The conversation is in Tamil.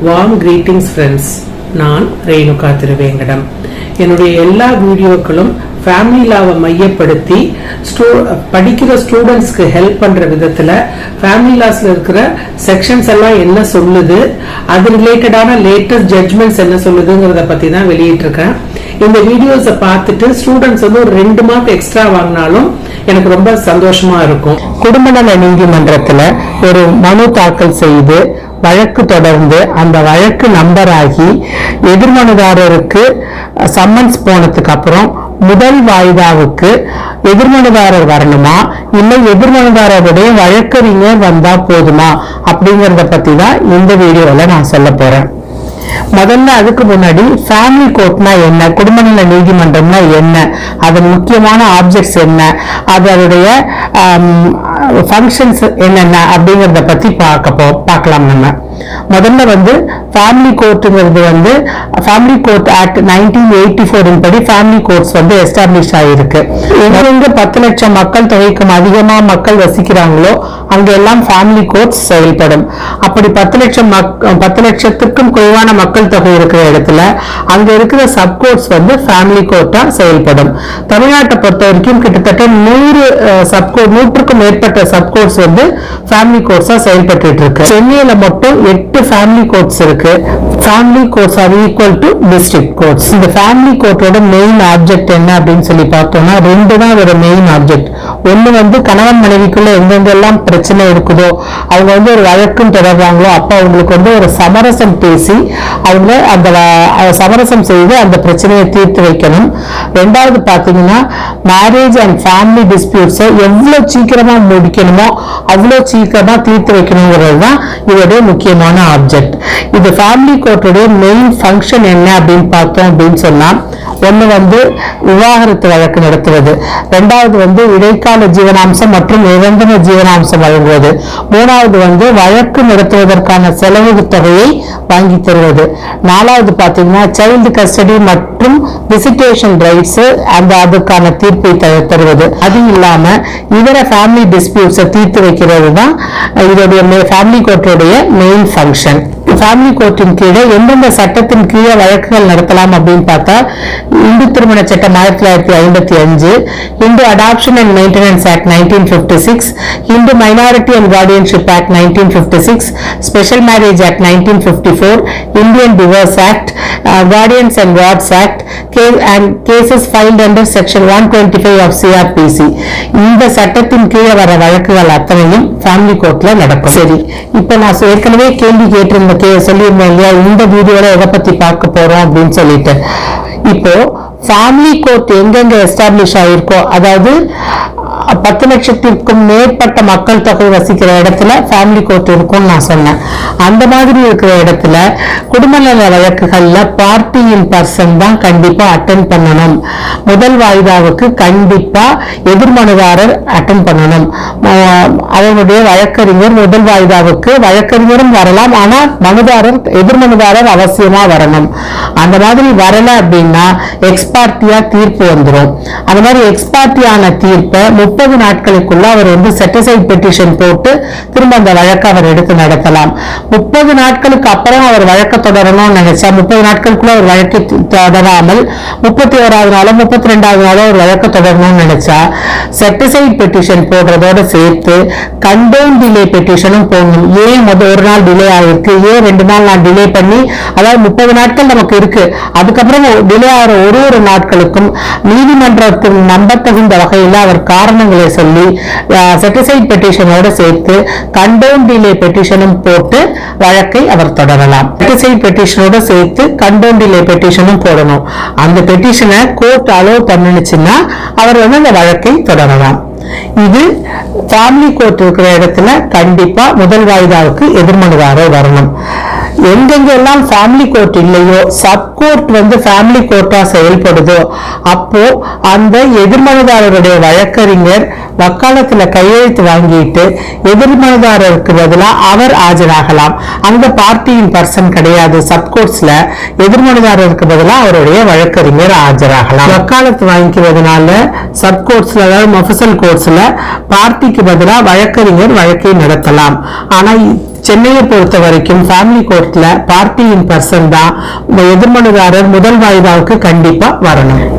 Warm greetings friends. நான் ரேணுகா திருவேங்கடம். என்னுடைய எல்லா வீடியோக்களும் ஃபேமிலி லாவை மையப்படுத்தி படிக்கிற ஸ்டூடெண்ட்ஸ்க்கு ஹெல்ப் பண்ற விதத்துல ஃபேமிலி லாஸ்ல இருக்கிற செக்ஷன்ஸ் எல்லாம் என்ன சொல்லுது, அது ரிலேட்டடான லேட்டஸ்ட் ஜட்ஜ்மெண்ட்ஸ் என்ன சொல்லுதுங்கிறத பத்தி தான் வெளியிட்டிருக்கேன். இந்த வீடியோஸை பார்த்துட்டு ஸ்டூடெண்ட்ஸ் வந்து ஒரு 2 மார்க் எக்ஸ்ட்ரா வாங்கினாலும் எனக்கு ரொம்ப சந்தோஷமா இருக்கும். குடும்ப நல நீதிமன்றத்துல ஒரு மனு தாக்கல் செய்து வழக்கு தொடர்ந்து அந்த வழக்கு நம்பர் ஆகி எதிர்மனுதாரருக்கு சம்மன்ஸ் போனதுக்கு அப்புறம் முதல் வாய்தாவுக்கு எதிர்மனுதாரர் வரணுமா இல்லை எதிர்மனுதாரருடைய வழக்கறிஞர் வந்தா போதுமா அப்படிங்கறத பத்தி தான் இந்த வீடியோல நான் சொல்ல போறேன். முதல்ல அதுக்கு முன்னாடி ஃபேமிலி கோர்ட்னா என்ன, குடும்ப நல நீதிமன்றம்னா என்ன, அதன் முக்கியமான ஆப்ஜெக்ட்ஸ் என்ன, அதனுடைய ஃபங்க்ஷன்ஸ் என்னென்ன அப்படிங்கறத பத்தி பார்க்கலாம். நம்ம முதல்ல வந்து ஃபேமிலி கோர்ட்டுங்கிறது வந்து ஃபேமிலி கோர்ட் ஆக்ட் 1984 படி ஃபேமிலி கோர்ட்ஸ் வந்து எஸ்டாப்ளிஷ் ஆயிருக்கு. எங்க 10 லட்சம் மக்கள் தொகைக்கும் அதிகமா மக்கள் வசிக்கிறாங்களோ அங்க எல்லாம் ஃபேமிலி கோர்ட்ஸ் செயல்படும். அப்படி 10 லட்சத்துக்கும் குறைவான மக்கள் தொகை இருக்கிற இடத்துல அங்க இருக்கிற சப்கோர்ட்ஸ் வந்து ஃபேமிலி கோர்ட்டா செயல்படும். தமிழ்நாட்டை பொறுத்த வரைக்கும் கிட்டத்தட்ட 100க்கும் மேற்பட்ட சப்கோர்ட்ஸ் வந்து ஃபேமிலி கோர்ட்ஸா செயல்பட்டு இருக்கு. சென்னையில மட்டும் 8 ஃபேமிலி கோர்ட்ஸ் இருக்கு. Family courts are equal to district courts. இந்த ஃபேமிலி கோர்ட்டோட மெயின் ஆப்ஜெக்ட் என்ன அப்படின்னு சொல்லி பார்த்தோம்னா 2 தான் ஒரு மெயின் ஆப்ஜெக்ட். ஒண்ணு வந்து கணவன் மனைவிக்குள்ள எங்கெங்கெல்லாம் பிரச்சனை இருக்குதோ அவங்க வந்து ஒரு வழக்கும் தொடர்றாங்களோ அப்ப அவங்களுக்கு வந்து ஒரு சமரசம் பேசி அவங்க அந்த சமரசம் செய்து அந்த பிரச்சனையை தீர்த்து வைக்கணும். 2வது பாத்தீங்கன்னா மேரேஜ் அண்ட் ஃபேமிலி டிஸ்பியூட்ஸை எவ்வளவு சீக்கிரமா முடிக்கணுமோ அவ்வளவு சீக்கிரமா தீர்த்து வைக்கணுங்கிறது தான் இதோடைய முக்கியமான ஆப்ஜெக்ட். இது ஃபேமிலி கோர்ட்டுடைய மெயின் ஃபங்க்ஷன் என்ன அப்படின்னு பார்த்தோம் அப்படின்னு சொன்னா, ஒண்ணு வந்து விவாகரத்து வழக்கு நடத்துவது, 2வது வந்து இடைக்கால ஜீவனாம்சம் மற்றும் நிரந்தர ஜீவனாம்சம் வழங்குவது, 3வது வந்து வழக்கு நடத்துவதற்கான செலவு தொகையை வாங்கி தருவது, 4வது பாத்தீங்கன்னா சைல்டு கஸ்டடி மற்றும் விசிட்டேஷன் ரைட்ஸ் அதுக்கான தீர்ப்பை தருவது. அது இல்லாம இதர ஃபேமிலி டிஸ்பியூட்ஸை தீர்த்து வைக்கிறது தான் இதோடைய ஃபேமிலி கோர்ட்டுடைய மெயின் ஃபங்க்ஷன். ஃபேமிலி கோர்ட்டின் கீழே எந்தெந்த சட்டத்தின் கீழே வழக்குகள் நடத்தலாம் அப்படின்னு பார்த்தா, இந்து திருமண சட்டம் 1955, Hindu adoption and maintenance act 1956, Hindu minority and guardianship act 1956, special marriage act 1954, Indian divorce act, guardians and wards act and cases filed under section 125 of CRPC. இந்த சட்டத்தின் கீழே வர வழக்குகள் அத்தனையும் ஃபேமிலி கோர்ட்ல நடக்கும். சரி, இப்ப நான் ஏற்கனவே கேள்வி கேட்டிருந்த சொல்லியிருந்தேன் இல்லையா, இந்த வீடியோல எதை பத்தி பார்க்க போறோம் அப்படின்னு சொல்லிட்டு. இப்போ ஃபேமிலி கோர்ட் எங்கெங்க எஸ்டாப்ளிஷ் ஆயிருக்கோ, அதாவது 10 லட்சத்திற்கும் மேற்பட்ட மக்கள் தொகை வசிக்கிற இடத்துல ஃபேமிலி கோர்ட் இருக்கும்னு நான் சொன்னேன். அந்த மாதிரி இருக்கிற இடத்துல குடும்ப நல வழக்குகள்ல பார்ட்டி இன் பர்சன் தான் கண்டிப்பா அட்டென்ட் பண்ணணும். முதல் வாய்தாவுக்கு கண்டிப்பா எதிர்மனுதாரர் அட்டென்ட் பண்ணணும். அவனுடைய வழக்கறிஞர் முதல் வாய்தாவுக்கு வழக்கறிஞரும் வரலாம், ஆனா எதிர்மனுதாரர் அவசியமா வரணும். அந்த மாதிரி வரல அப்படின்னா எக்ஸ்பார்ட்டியா தீர்ப்பு வந்துடும். அந்த மாதிரி எக்ஸ்பார்ட்டியான தீர்ப்பை 30 நாட்களுக்குள்ள அவர் வந்து செட்டிசைட் பெட்டிஷன் போட்டு திரும்ப அந்த வழக்கை அவர் எடுத்து நடத்தலாம். 30 நாட்களுக்கு அப்புறம் அவர் வழக்க தொடரணும்னு நினைச்சா 30 நாட்களுக்குள்ள ஒரு வழக்கை தொடராமல் 31வது நாளோ 32வது நாளோ ஒரு வழக்க தொடரணும்னு நினைச்சா செட்டிசைட் பெட்டிஷன் போடுறதோட சேர்த்து கண்டோன் டிலே பெட்டிஷனும் போடணும். ஏன் ஒரு நாள் டிலே ஆயிருக்கு, ஏன் 2 நாள் நான் டிலே பண்ணி, அதாவது 30 நாட்கள் நமக்கு இருக்கு, அதுக்கப்புறம் டிலே ஆகிற ஒரு நாட்களுக்கும் நீதிமன்றத்தின் நம்பத்தகுந்த வகையில் அவர் காரணங்களை சொல்லி செட்டிசைட் பெட்டிஷனோட சேர்த்து கண்டோன் டிலே பெட்டிஷனும் போட்டு வழக்கை அவர் தொடரலாம். செட்டிசைட் பெட்டிஷனோட சேர்த்து கண்டோன் டிலே பெட்டிஷனும் போடணும். அந்த பெட்டிஷனை கோர்ட் அலோவ் பண்ணுச்சுன்னா அவர் வந்து அந்த வழக்கை தொடரலாம். இது ஃபேமிலி கோர்ட் இருக்கிற இடத்துல கண்டிப்பா முதல் வாய்தாவுக்கு எதிர்மனுதாரர் வரணும். எங்கெங்கெல்லாம் ஃபேமிலி கோர்ட் இல்லையோ, சப்கோர்ட் வந்து ஃபேமிலி கோர்ட்டா செயல்படுதோ அப்போ அந்த எதிர்மனுதாரருடைய வழக்கறிஞர் வக்காலத்துல கையெழுத்து வாங்கிட்டு எதிர்மனுதாரருக்கு பதிலாக அவர் ஆஜராகலாம். அங்க பார்ட்டியின் பர்சன் கிடையாது. சப்கோர்ட்ஸ்ல எதிர்மனுதாரருக்கு பதிலாக அவருடைய வழக்கறிஞர் ஆஜராகலாம். வக்காலத்து வாங்கிக்கிறதுனால சப்கோர்ட்ஸ்ல, அதாவது மொஃபசல் கோர்ட்ஸ்ல பார்ட்டிக்கு பதிலாக வழக்கறிஞர் வழக்கை நடத்தலாம். ஆனா சென்னையை பொறுத்த வரைக்கும் ஃபேமிலி கோர்ட்ல பார்ட்டி இன் பர்சன் தான் எதிர்மனுதாரர் முதல் வாய்தாவுக்கு கண்டிப்பா வரணும்.